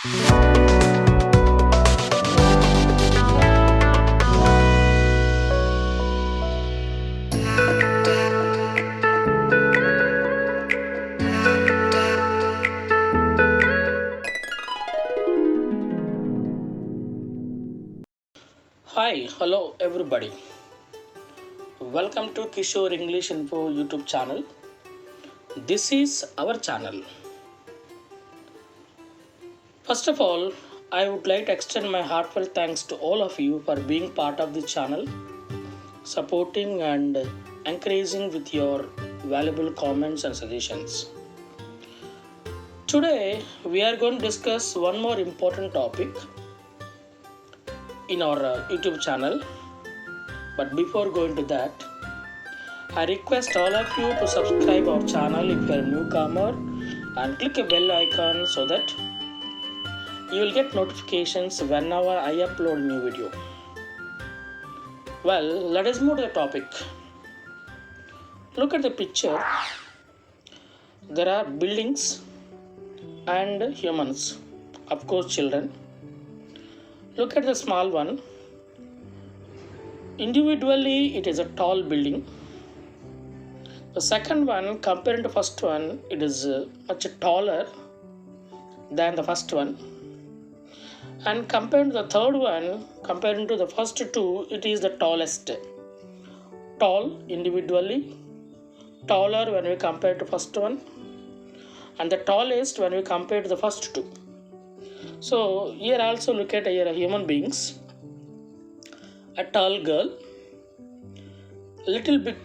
Hi, hello everybody. Welcome to Kishore English Info YouTube channel. This is our channel. First of all, I would like to extend my heartfelt thanks to all of you for being part of the channel, supporting and encouraging with your valuable comments and suggestions. Today, we are going to discuss one more important topic in our YouTube channel. But before going to that, I request all of you to subscribe our channel if you are a newcomer and click a bell icon so that you will get notifications whenever I upload a new video. Well, let us move to the topic. Look at the picture. There are buildings and humans, of course children. Look at the small one. Individually, it is a tall building. The second one, compared to first one, it is much taller than the first one. And compared to the third one, comparing to the first two, it is the tallest. Tall individually, taller when we compare to first one, and the tallest when we compare to the first two. So here also look at here human beings. A tall girl, little bit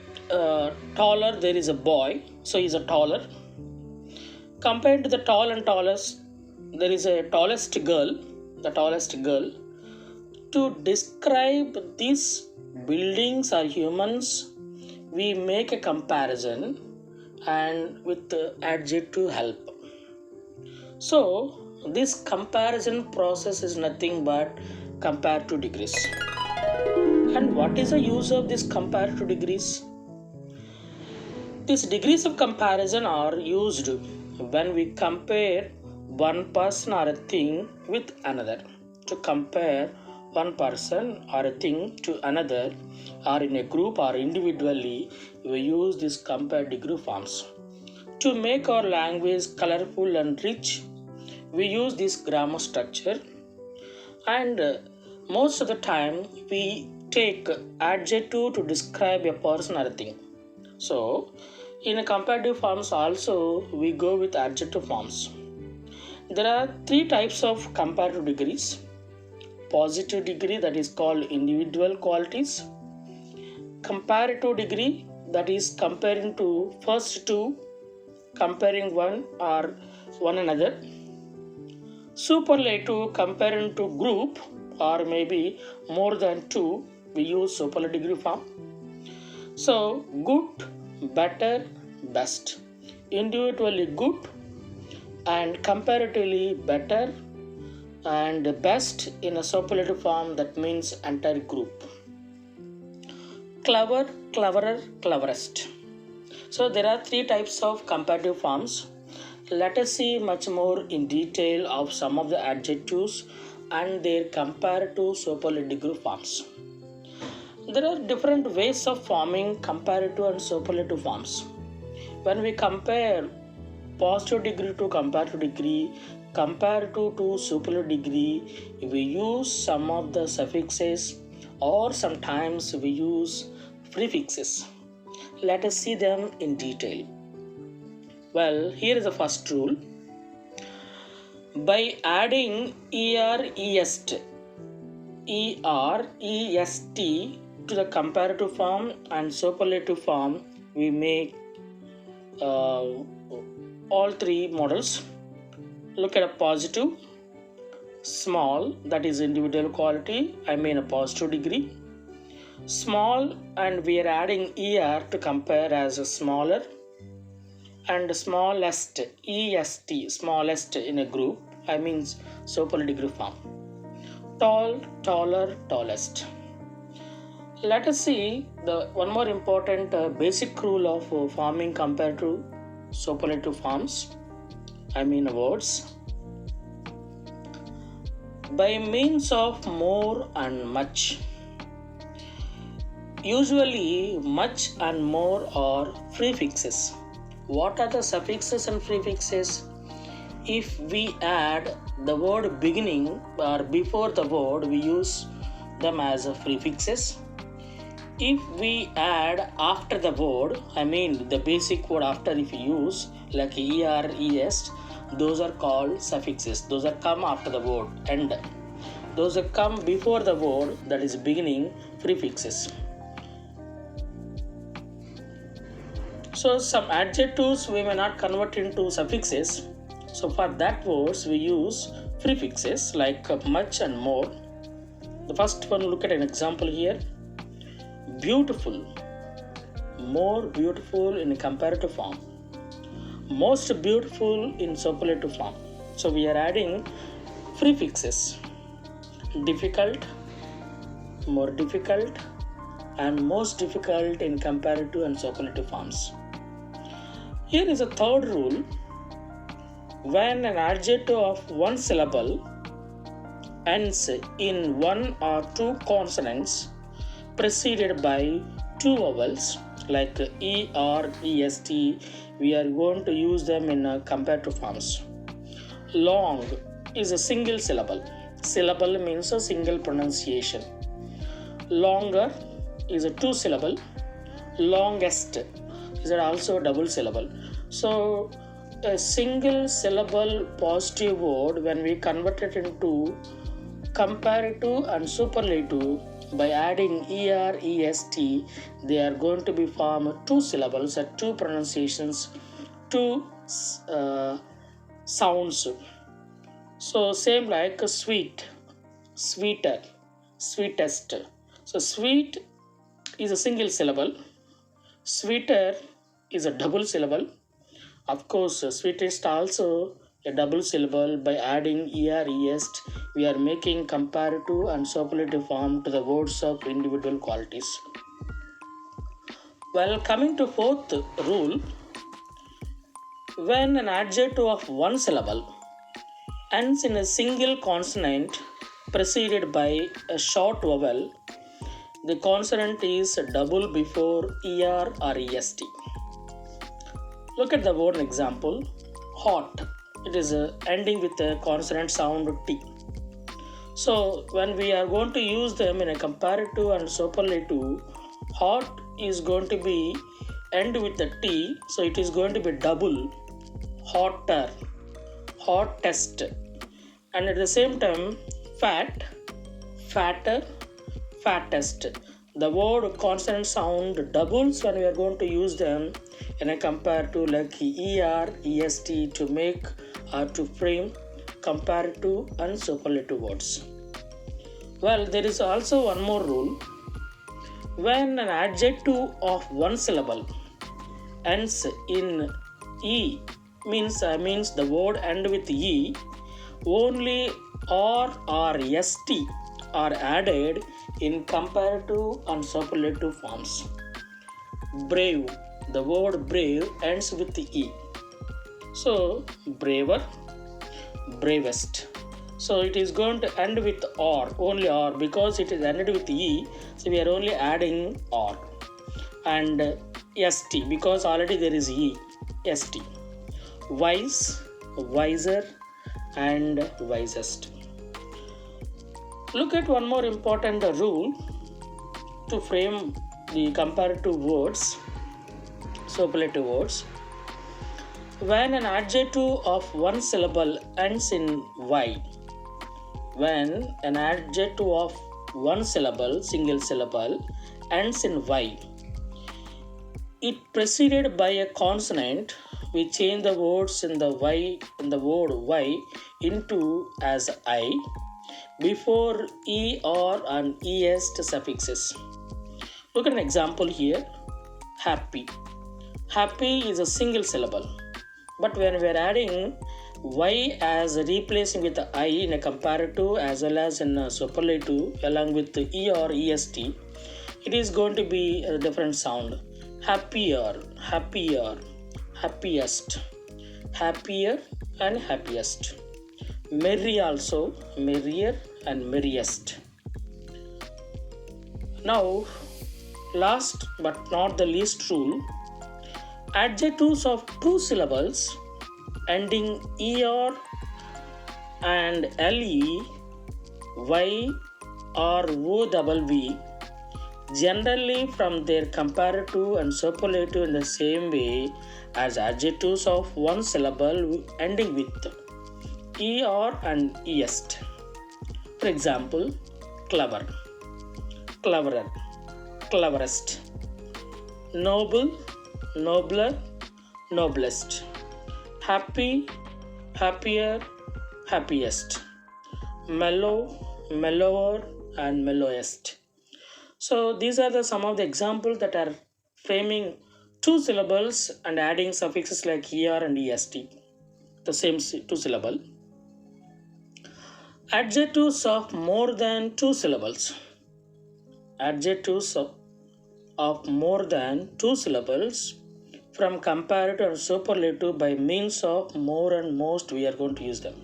taller, there is a boy, so he is a taller. Compared to the tall and tallest, there is a tallest girl, the tallest girl. To describe these buildings or humans, we make a comparison and with the adjective help. So this comparison process is nothing but comparative degrees. And what is the use of these comparative degrees? These degrees of comparison are used when we compare one person or a thing with another. To compare one person or a thing to another, or in a group or individually, we use these comparative degree forms. To make our language colorful and rich, we use this grammar structure, and most of the time we take adjective to describe a person or a thing. So in a comparative forms also we go with adjective forms. There are three types of comparative degrees. Positive degree, that is called individual qualities. Comparative degree, that is comparing to first two, comparing one or one another. Superlative, comparing to group or maybe more than two, we use superlative degree form. So good, better, best. Individually good and comparatively better and best in a superlative form, that means entire group. Clever, cleverer, cleverest. So there are three types of comparative forms. Let us see much more in detail of some of the adjectives and their comparative superlative degree forms. There are different ways of forming comparative and superlative forms. When we compare positive degree to comparative degree, comparative to superlative degree, we use some of the suffixes or sometimes we use prefixes. Let us see them in detail. Well, here is the first rule. By adding EREST to the comparative form and superlative form, we make all three models. Look at a positive, small, that is individual quality, I mean a positive degree. Small, and we are adding ER to compare as a smaller, and smallest, EST, smallest in a group, I mean superlative degree form. Tall, taller, tallest. Let us see the one more important basic rule of forming comparative superlative forms, I mean words. By means of more and much. Usually, much and more are prefixes. What are the suffixes and prefixes? If we add the word beginning or before the word, we use them as prefixes. If we add after the word, I mean the basic word after, if you use like er, est, those are called suffixes. Those are come after the word, and those that come before the word, that is beginning, prefixes. So some adjectives we may not convert into suffixes. So for that words we use prefixes like much and more. The first one, look at an example here. Beautiful, more beautiful in comparative form, most beautiful in superlative form. So we are adding prefixes. Difficult, more difficult, and most difficult in comparative and superlative forms. Here is a third rule. When an adjective of one syllable ends in one or two consonants preceded by two vowels like E or EST, we are going to use them in comparative forms. Long is a single syllable. Syllable means a single pronunciation. Longer is a two syllable. Longest is also a double syllable. So a single syllable positive word, when we convert it into comparative and superlative by adding er, est, they are going to be formed two syllables at two pronunciations, two sounds. So same like sweet, sweeter, sweetest. So sweet is a single syllable. Sweeter is a double syllable. Of course, sweetest also a double syllable. By adding er, est, we are making comparative and superlative form to the words of individual qualities. Well, coming to fourth rule, when an adjective of one syllable ends in a single consonant preceded by a short vowel, the consonant is double before er or est. Look at the word example. Hot. It is ending with a consonant sound T. So when we are going to use them in a comparative and superlative, hot is going to be end with the T, so it is going to be double. Hotter, hottest. And at the same time, fat, fatter, fattest. The word consonant sound doubles when we are going to use them in a comparative like er, est to make or to frame comparative and superlative words. Well, there is also one more rule. When an adjective of one syllable ends in e, means the word end with e, only r or st are added in comparative and superlative forms. Brave, the word brave ends with e. So braver, bravest. So it is going to end with or, only or, because it is ended with e, so we are only adding or. And st, because already there is e, st. Wise, wiser, and wisest. Look at one more important rule to frame the comparative words, superlative words. When an adjective of one syllable ends in y, when an adjective of one syllable, single syllable, ends in y, it preceded by a consonant, we change the words in the y, in the word y into as I before e, or, and est suffixes. Look at an example here. Happy. Happy is a single syllable, but when we are adding y as replacing with the I in a comparative as well as in a superlative along with the e or est, it is going to be a different sound. Happier, happier, happiest, happier, and happiest. merry also, merrier and merriest. Now, last but not the least rule, adjectives of two syllables ending er and le, y or ow, generally from their comparative and superlative in the same way as adjectives of one syllable ending with er and est. For example, clever, cleverer, cleverest, noble, nobler, noblest, happy, happier, happiest, mellow, mellower, and mellowest. So these are some of the examples that are framing two syllables and adding suffixes like er and est, the same two syllable. Adjectives of more than two syllables. Adjectives of more than two syllables from comparative and superlative by means of more and most, we are going to use them.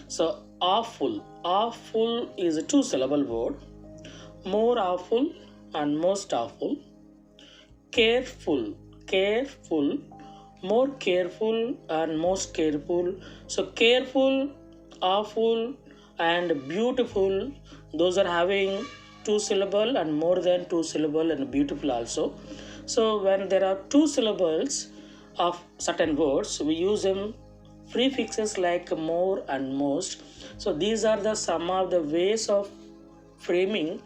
So awful, awful is a two syllable word. More awful and most awful. Careful, careful, more careful and most careful. So careful, awful and beautiful, those are having two syllable and more than two syllable and beautiful also. So when there are two syllables of certain words, we use them prefixes like more and most. So these are some of the ways of framing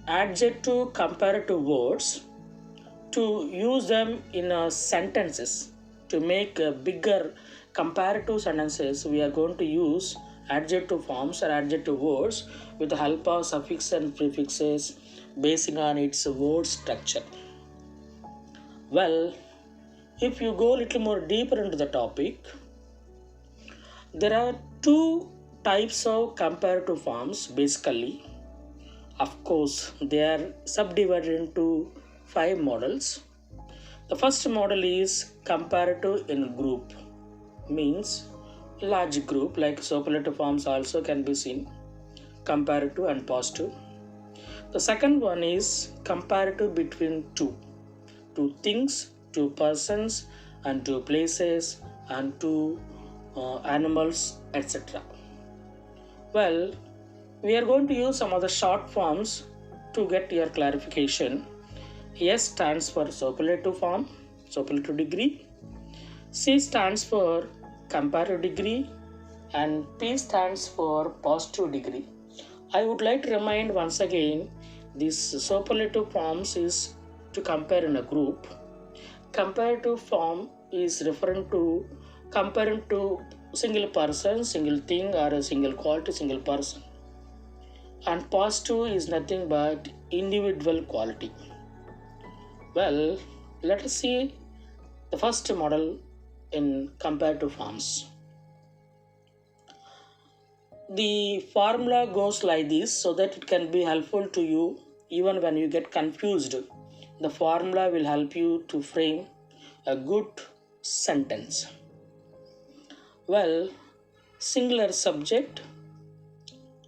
adjective comparative words to use them in sentences. To make bigger comparative sentences, we are going to use adjective forms or adjective words with the help of suffix and prefixes basing on its word structure. Well, if you go a little more deeper into the topic, there are two types of comparative forms basically. Of course, they are subdivided into 5 models. The first model is comparative in group, means large group like superlative forms also can be seen, comparative and positive. The second one is comparative between two things, two persons and two places and two animals, etc. Well, we are going to use some of the short forms to get your clarification. S stands for superlative form, superlative degree. C stands for comparative degree and P stands for positive degree. I would like to remind once again, this superlative forms is to compare in a group. Comparative form is referring to comparing to single person, single thing or a single quality, single person. And positive is nothing but individual quality. Well, let us see the first model in comparative forms. The formula goes like this so that it can be helpful to you even when you get confused. The formula will help you to frame a good sentence. Well, singular subject,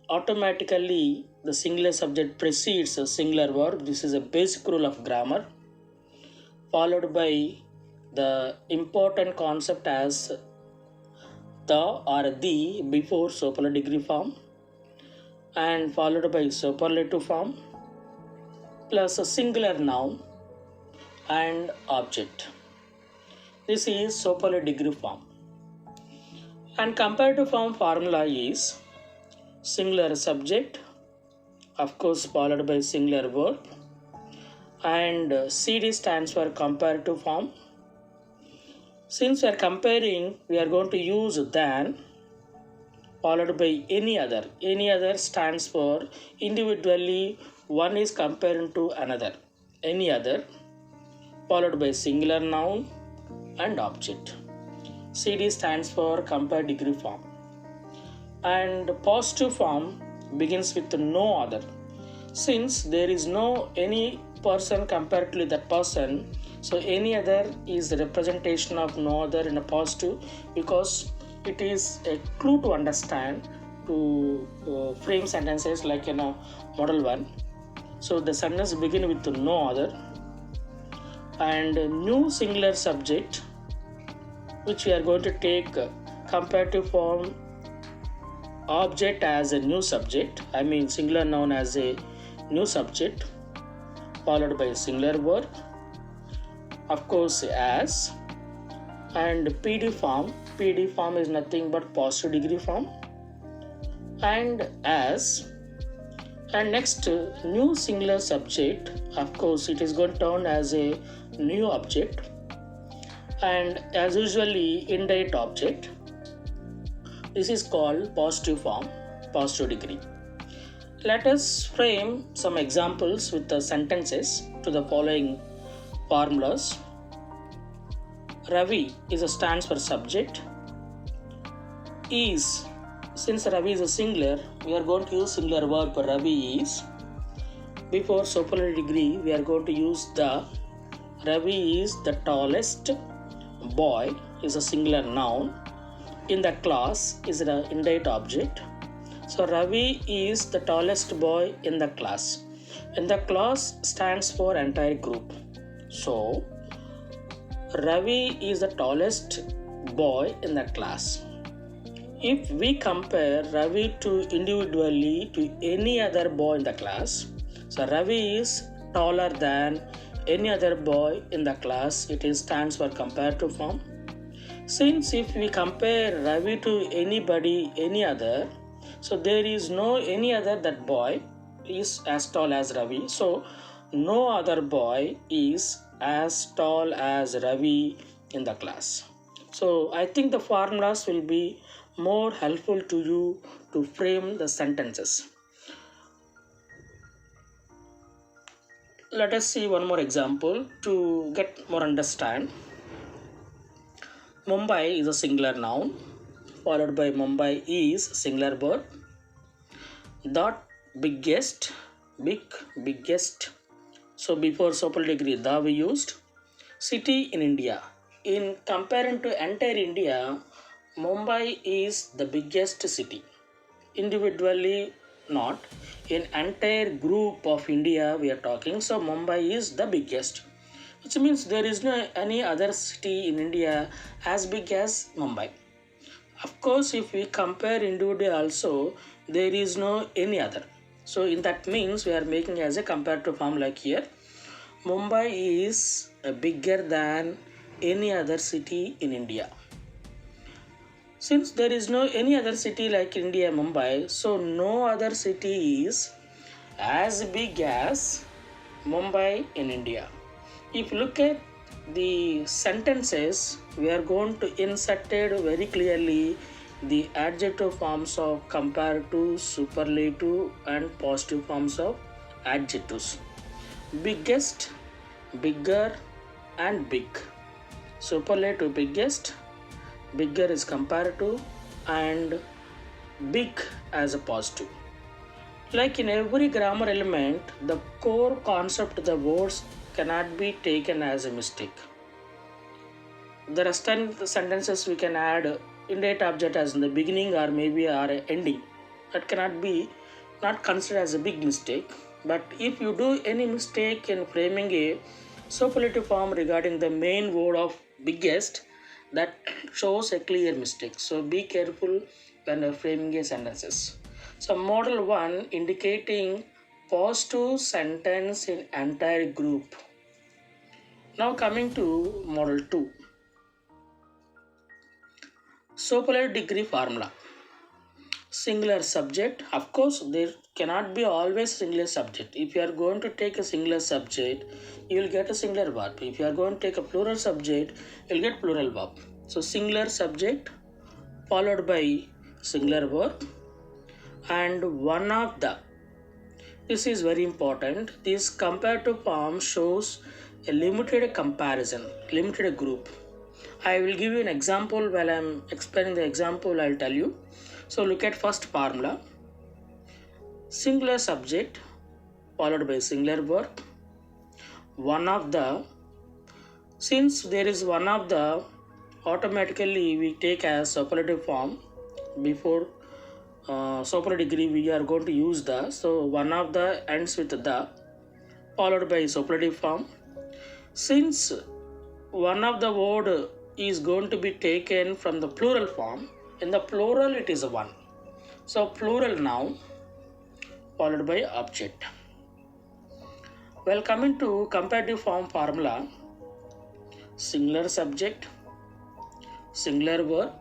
automatically the singular subject precedes a singular verb. This is a basic rule of grammar, followed by the important concept as the or the before superlative degree form, and followed by superlative form plus a singular noun and object. This is superlative degree form. And comparative form formula is singular subject, of course followed by singular verb, and CD stands for comparative form. Since we are comparing, we are going to use than followed by any other. Any other stands for individually one is comparing to another. Any other followed by singular noun and object. CD stands for comparative degree form. And positive form begins with no other. Since there is no any person compared to that person, so any other is the representation of no other in a positive, because it is a clue to understand to frame sentences like in a model 1. So the sentence begin with no other, and new singular subject, which we are going to take comparative form object as a new subject, I mean singular noun as a new subject, followed by a singular verb, of course as, and PD form is nothing but positive degree form, and as, and next new singular subject, of course it is going to turn as a new object, and as usually indirect object. This is called positive form, positive degree. Let us frame some examples with the sentences to the following formulas. Ravi stands for subject. Is, since Ravi is a singular, we are going to use singular verb for Ravi is. Before superlative degree, we are going to use the Ravi is the tallest boy is a singular noun. In the class is the indirect object. So Ravi is the tallest boy in the class. And the class stands for entire group. So Ravi is the tallest boy in the class. If we compare Ravi to individually to any other boy in the class, so Ravi is taller than any other boy in the class, it stands for comparative form. Since if we compare Ravi to anybody, any other, so there is no any other that boy is as tall as Ravi. So no other boy is as tall as Ravi in the class. So I think the formulas will be more helpful to you to frame the sentences. Let us see one more example to get more understand. Mumbai is a singular noun, followed by Mumbai is singular verb. Dot biggest, biggest. So before superlative degree, the we used. City in India. In comparing to entire India, Mumbai is the biggest city. Individually not. In entire group of India we are talking. So Mumbai is the biggest, which means there is no any other city in India as big as Mumbai. Of course, if we compare individually also, there is no any other. So in that means we are making as a comparative form like here. Mumbai is bigger than any other city in India. Since there is no any other city like India, Mumbai, so no other city is as big as Mumbai in India. If you look at the sentences, we are going to insert it very clearly the adjective forms of comparative, superlative and positive forms of adjectives. Biggest, bigger and big. Superlative biggest, bigger is comparative and big as a positive. Like in every grammar element, the core concept of the words cannot be taken as a mistake. The rest of the sentences we can add indirect object as in the beginning or maybe or ending. That cannot be not considered as a big mistake. But if you do any mistake in framing a superlative form regarding the main word of biggest, that shows a clear mistake. So be careful when framing a sentences. So model 1 indicating positive sentence in entire group. Now coming to model 2. Superlative degree formula. Singular subject. Of course, there cannot be always singular subject. If you are going to take a singular subject, you will get a singular verb. If you are going to take a plural subject, you will get plural verb. So singular subject followed by singular verb and one of the. This is very important. This comparative form shows a limited comparison, limited group. I will give you an example. While I am explaining the example, I will tell you. So look at first formula. Singular subject followed by singular verb. One of the. Since there is one of the, automatically we take as superlative form. Before superlative degree we are going to use the, so one of the ends with the followed by superlative form. Since one of the word is going to be taken from the plural form, in the plural it is a one, so plural noun followed by object. Well, coming to comparative form formula, singular subject, singular verb,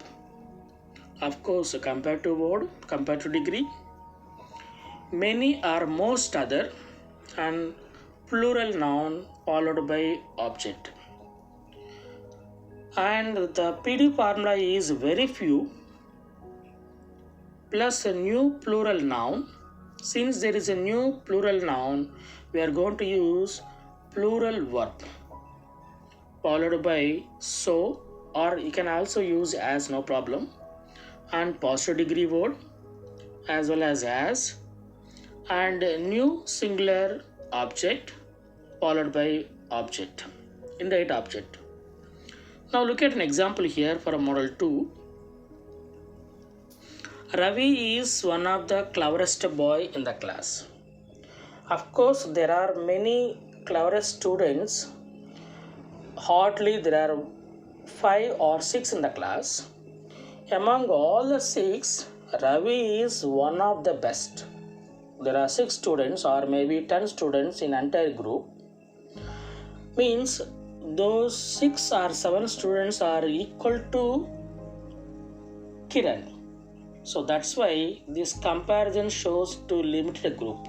of course comparative word, comparative degree, many or most other, and plural noun followed by object. And the PD formula is very few plus a new plural noun. Since there is a new plural noun, we are going to use plural verb followed by so, or you can also use as, no problem, and positive degree word as well as, and new singular object followed by object, indirect object. Now look at an example here for a model 2. Ravi is one of the cleverest boy in the class. Of course, there are many cleverest students. Hardly there are 5 or 6 in the class. Among all the 6, Ravi is one of the best. There are 6 students or maybe 10 students in entire group. Means those 6 or 7 students are equal to Kiran. So that's why this comparison shows to limited group.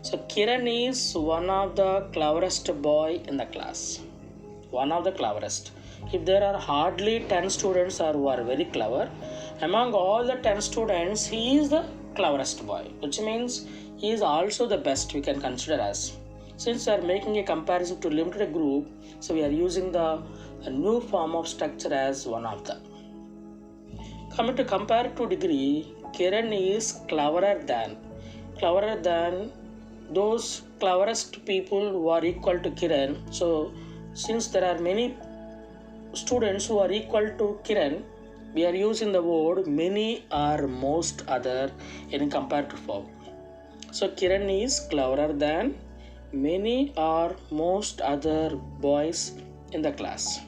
So Kiran is one of the cleverest boy in the class. One of the cleverest. If there are hardly 10 students who are very clever, among all the 10 students, he is the cleverest boy, which means he is also the best we can consider as. Since we are making a comparison to limited group, so we are using the new form of structure as one of the. Coming to comparative degree, Kiran is cleverer than those cleverest people who are equal to Kiran. So since there are many students who are equal to Kiran, we are using the word many or most other in comparative form. So Kiran is cleverer than many or most other boys in the class.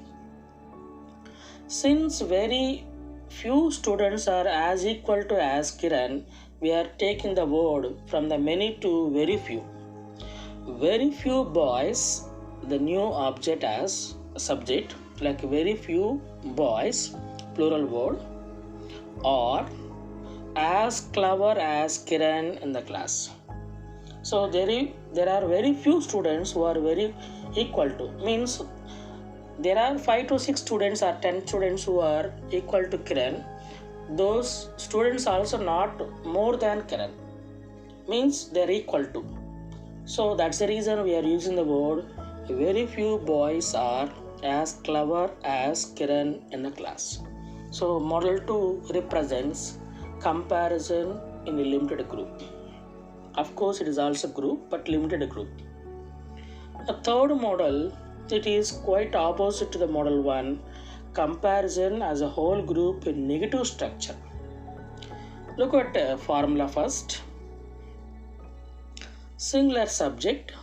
Since very few students are as equal to as Kiran, we are taking the word from the many to very few. Very few boys, the new object as subject, like very few boys, plural word, or as clever as Kiran in the class. So there are very few students who are very equal to, means there are 5 to 6 students or 10 students who are equal to Kiran. Those students are also not more than Kiran, means they are equal to. So that's the reason we are using the word very few boys are as clever as Kiran in the class. So model 2 represents comparison in a limited group. Of course it is also group, but limited group. The third model, it is quite opposite to the model 1, comparison as a whole group in negative structure. Look at formula first. Singular subject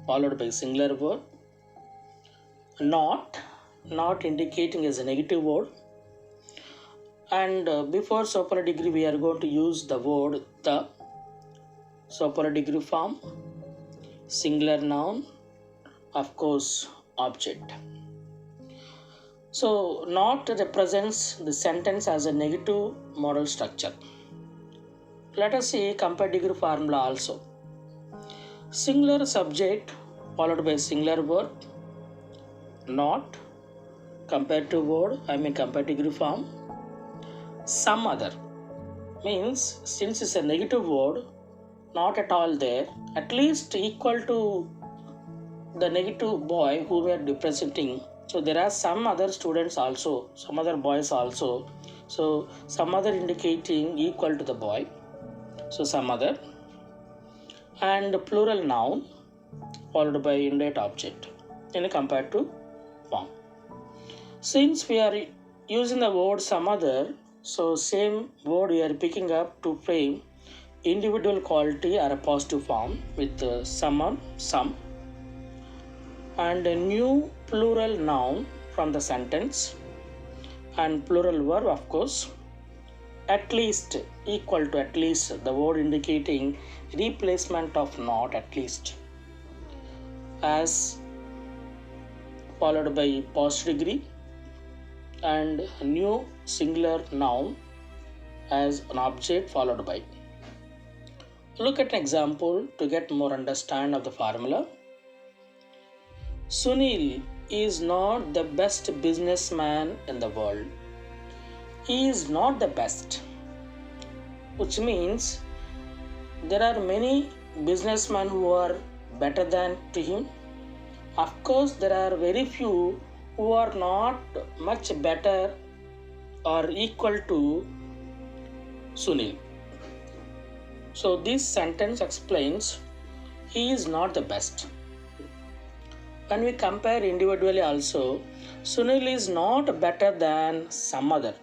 followed by singular verb. Not indicating as a negative word. And before superlative degree we are going to use the word the. Superlative degree form, singular noun, of course object. So not represents the sentence as a negative modal structure. Let us see comparative degree formula also. Singular subject followed by singular verb, not, comparative word, comparative degree form, some other, means since it's a negative word, not at all there, at least equal to the negative boy who we are representing. So there are some other students also, some other boys also. So some other indicating equal to the boy. So some other. And plural noun followed by indirect object in a comparative form. Since we are using the word some other, so same word we are picking up to frame individual quality or a positive form with someone, some, and a new plural noun from the sentence and plural verb, of course. At least, equal to at least, the word indicating replacement of not at least, as followed by past degree, and new singular noun as an object followed by. Look at an example to get more understand of the formula. Sunil is not the best businessman in the world. He is not the best, which means there are many businessmen who are better than to him. Of course, there are very few who are not much better or equal to Sunil. So this sentence explains he is not the best. When we compare individually also, Sunil is not better than some other,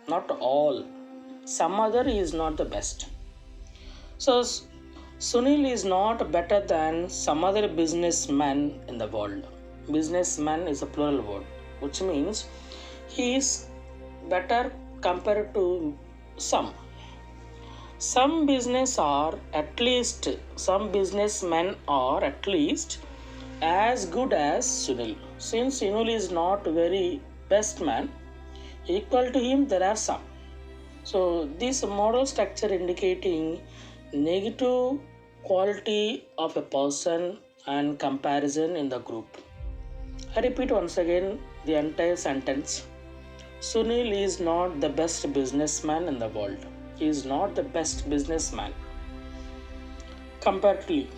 not all. Some other is not the best. So Sunil is not better than some other businessman in the world. Businessman is a plural word, which means he is better compared to some. Some businessmen are at least as good as Sunil. Since Sunil is not very best man, equal to him there are some. So this model structure indicating negative quality of a person and comparison in the group. I repeat once again the entire sentence. Sunil is not the best businessman in the world. He is not the best businessman. Comparatively,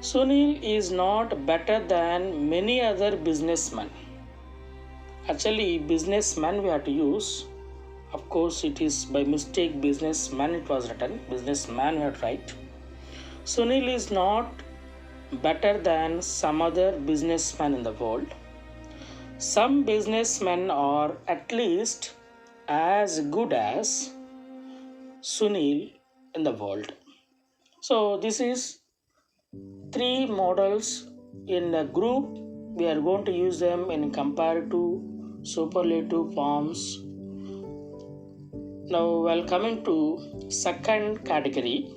Sunil is not better than many other businessmen. Actually, businessman we have to use. Of course, it is by mistake businessman it was written. Businessman we have to write. Sunil is not better than some other businessmen in the world. Some businessmen are at least as good as Sunil in the world. So this is three models in a group. We are going to use them in comparative, superlative forms. Now while coming to second category,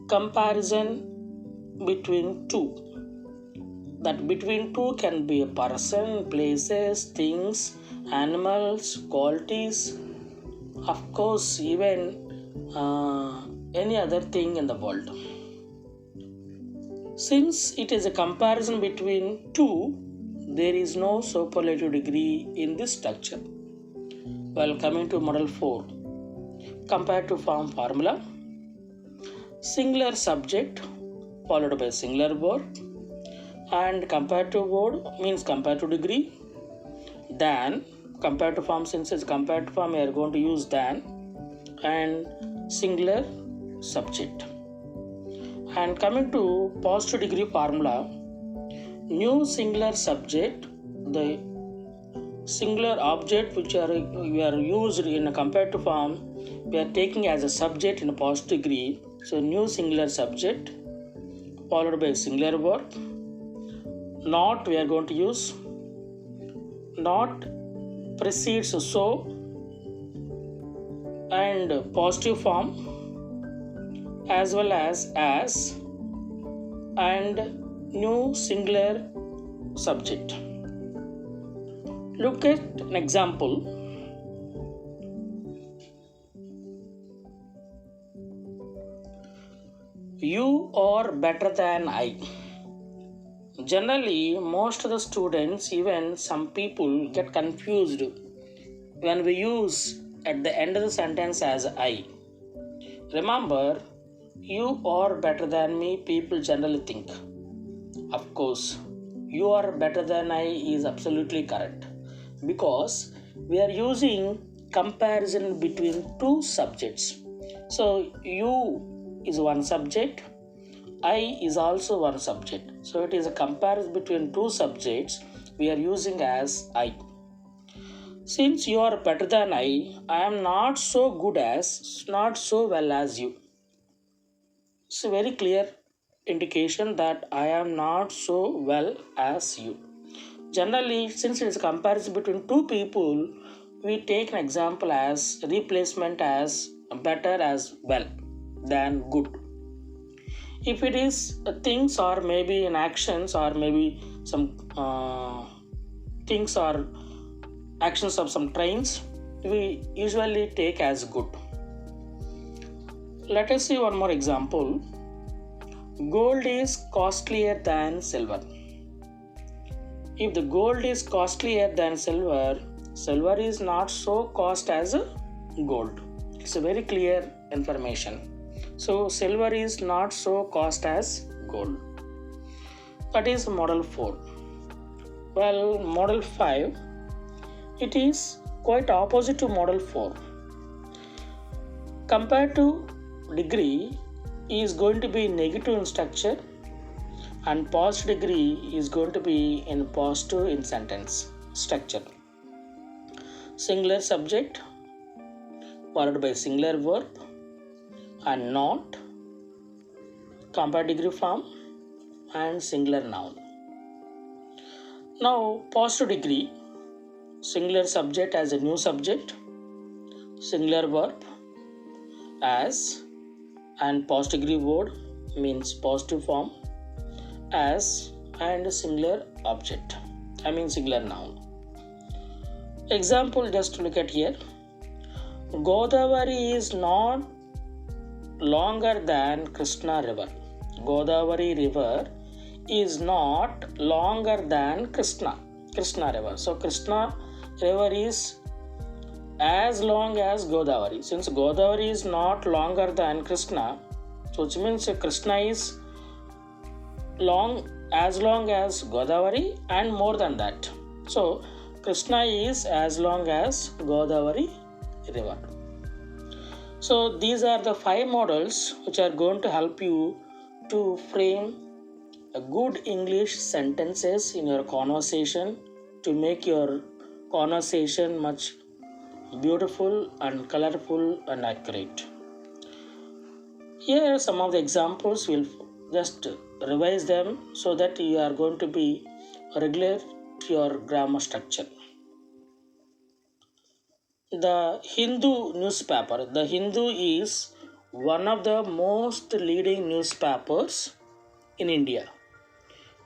comparison between two. That between two can be a person, places, things, animals, qualities, of course even any other thing in the world. Since it is a comparison between two, there is no superlative degree in this structure. Well, coming to model 4, comparative form formula. Singular subject followed by singular word, and comparative word means comparative degree. Than, comparative form, since it's comparative form we are going to use than, and singular subject. And coming to positive degree formula, new singular subject, the singular object which we are used in a comparative form, we are taking as a subject in a positive degree. So new singular subject followed by singular verb. Not we are going to use. Not precedes so, and positive form as well as, and new singular subject. Look at an example. You are better than I. Generally, most of the students, even some people, get confused when we use at the end of the sentence as I. Remember, you are better than me, people generally think. Of course, you are better than I is absolutely correct, because we are using comparison between two subjects. So you is one subject, I is also one subject. So it is a comparison between two subjects we are using as I. Since you are better than I am not so good as, not so well as you. It's a very clear indication that I am not so well as you. Generally, since it is a comparison between two people, we take an example as replacement as better as well than good. If it is things or maybe in actions or maybe some things or actions of some trains, we usually take as good. Let us see one more example. Gold is costlier than silver. If the gold is costlier than silver, silver is not so cost as gold. It's a very clear information. So silver is not so cost as gold. That is model 4. Well, model 5, it is quite opposite to model 4. Compared to degree is going to be negative in structure and positive degree is going to be in positive in sentence structure. Singular subject followed by singular verb and not, comparative degree form and singular noun. Now positive degree, singular subject as a new subject, singular verb as, and positive degree word means positive form as, and singular object, singular noun. Example, just look at here. Godavari is not longer than Krishna river. Godavari river is not longer than Krishna river. So Krishna river is as long as Godavari. Since Godavari is not longer than Krishna, so which means Krishna is as long as Godavari and more than that. So Krishna is as long as Godavari river. So these are the 5 models which are going to help you to frame a good English sentences in your conversation to make your conversation much beautiful and colorful and accurate. Here are some of the examples. We'll just revise them so that you are going to be regular to your grammar structure. The Hindu newspaper. The Hindu is one of the most leading newspapers in India.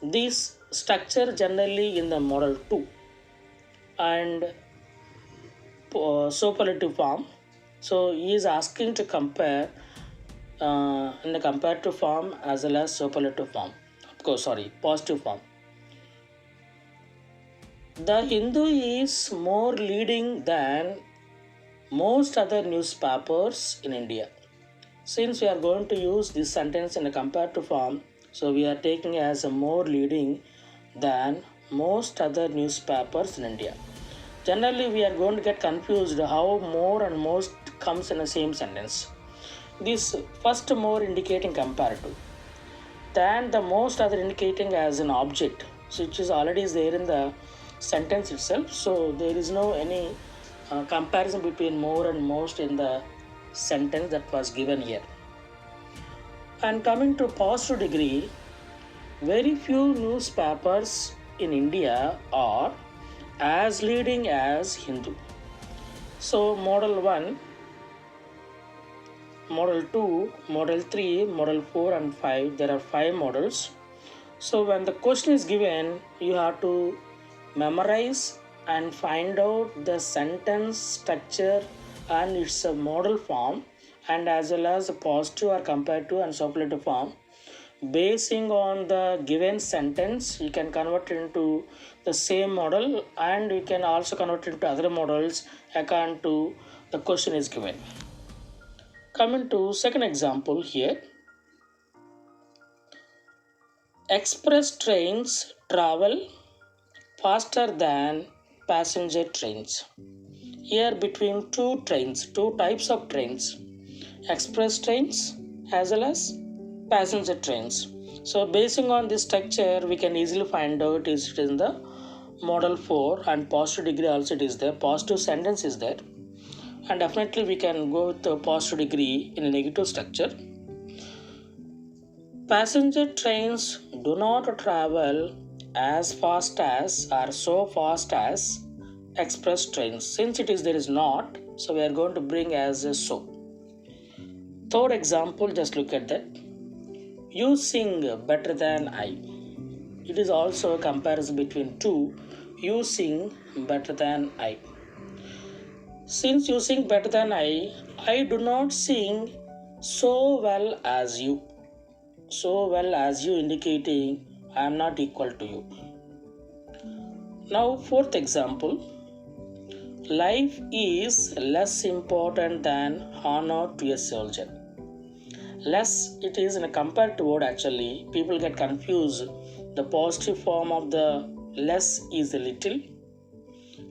This structure generally in the model 2 and superlative form. So he is asking to compare in the comparative form as well as superlative form. Positive form. The Hindu is more leading than most other newspapers in India. Since we are going to use this sentence in a comparative form, so we are taking as a more leading than most other newspapers in India. Generally, we are going to get confused how more and most comes in the same sentence. This first more indicating comparative, than the most other indicating as an object, so which is already there in the sentence itself. So there is no any comparison between more and most in the sentence that was given here. And coming to positive degree, very few newspapers in India are as leading as Hindu. So model 1, model 2, model 3, model 4 and 5, there are 5 models. So when the question is given, you have to memorize and find out the sentence structure and its a model form, and as well as a positive or comparative and superlative form. Basing on the given sentence, you can convert it into the same model, and you can also convert it into other models according to the question is given. Coming to second example here. Express trains travel faster than passenger trains. Here between two types of trains, express trains as well as passenger trains. So basing on this structure, we can easily find out is it in the model 4 and positive degree also it is there, positive sentence is there, and definitely we can go with the positive degree in a negative structure. Passenger trains do not travel as fast as or so fast as express trains. Since it is there is not, so we are going to bring as a so. Third example, just look at that. You sing better than I. It is also a comparison between two. You sing better than I. Since you sing better than I do not sing so well as you. So well as you, indicating I am not equal to you. Now, fourth example. Life is less important than honor to a soldier. Less, it is in a comparative word actually. People get confused. The positive form of the less is a little,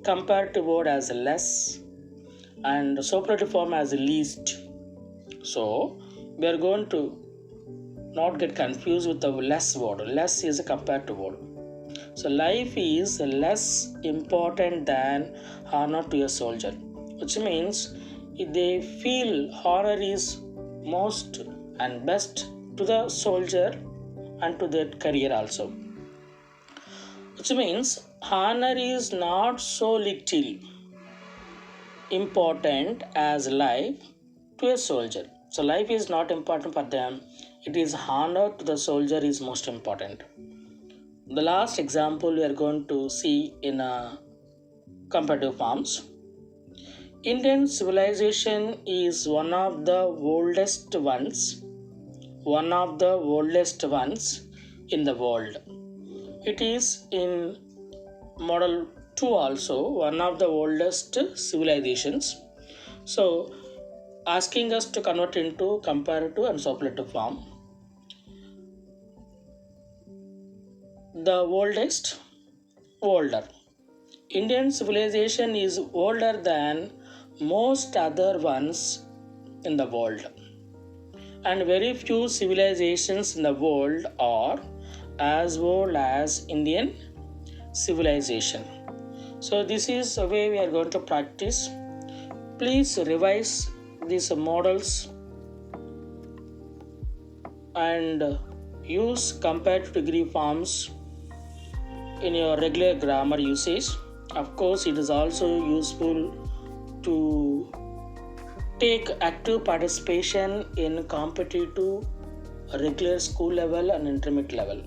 comparative word as less, and the superlative form as least. So we are going to not get confused with the less word. Less is a comparative word. So life is less important than honor to a soldier, which means if they feel honor is most and best to the soldier and to their career also, which means honor is not so little important as life to a soldier. So life is not important for them, it is honor to the soldier is most important. The last example we are going to see in comparative forms. Indian civilization is one of the oldest ones in the world. It is in model 2 also one of the oldest civilizations. So asking us to convert into comparative and superlative form. The oldest, older. Indian civilization is older than most other ones in the world, and very few civilizations in the world are as old as Indian civilization. So this is the way we are going to practice. Please revise these models and use comparative degree forms in your regular grammar usage. Of course, it is also useful to take active participation in competitive regular school level and intermediate level.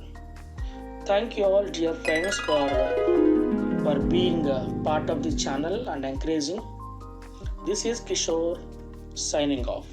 Thank you all dear friends for being part of this channel and encouraging. This is Kishore signing off.